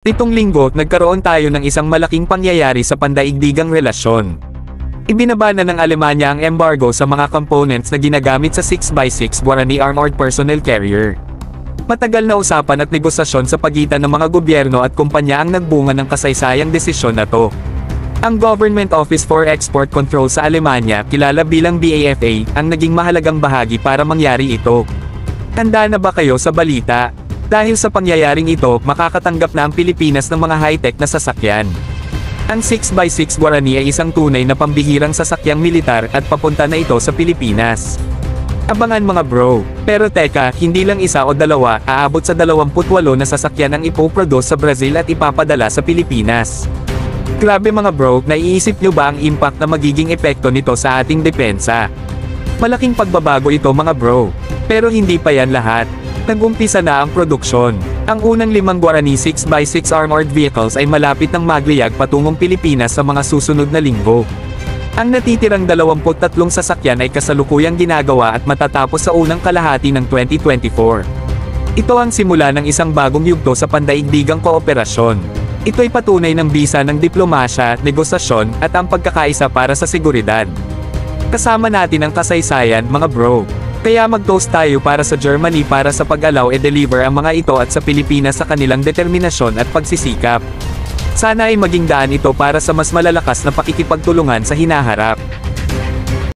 Nitong linggo, nagkaroon tayo ng isang malaking pangyayari sa pandaigdigang relasyon. Ibinaba na ng Alemanya ang embargo sa mga components na ginagamit sa 6x6 Guarani Armored Personnel Carrier. Matagal na usapan at negosasyon sa pagitan ng mga gobyerno at kumpanya ang nagbunga ng kasaysayang desisyon na to. Ang Government Office for Export Control sa Alemanya, kilala bilang BAFA, ang naging mahalagang bahagi para mangyari ito. Handa na ba kayo sa balita? Dahil sa pangyayaring ito, makakatanggap na ang Pilipinas ng mga high-tech na sasakyan. Ang 6x6 Guarani ay isang tunay na pambihirang sasakyang militar at papunta na ito sa Pilipinas. Abangan mga bro. Pero teka, hindi lang isa o dalawa, aabot sa 28 na sasakyan ang ipoproduce sa Brazil at ipapadala sa Pilipinas. Grabe mga bro, naiisip nyo ba ang impact na magiging epekto nito sa ating depensa? Malaking pagbabago ito mga bro. Pero hindi pa yan lahat. Nag-umpisa na ang produksyon. Ang unang 5 Guarani 6x6 armored vehicles ay malapit ng magliyag patungong Pilipinas sa mga susunod na linggo. Ang natitirang 23 sasakyan ay kasalukuyang ginagawa at matatapos sa unang kalahati ng 2024. Ito ang simula ng isang bagong yugto sa pandaigdigang kooperasyon. Ito'y patunay ng bisa ng diplomasya, negosasyon, at ang pagkakaisa para sa seguridad. Kasama natin ang kasaysayan mga bro. Kaya mag-toast tayo para sa Germany para sa pag-allow deliver ang mga ito at sa Pilipinas sa kanilang determinasyon at pagsisikap. Sana ay maging daan ito para sa mas malalakas na pakikipagtulungan sa hinaharap.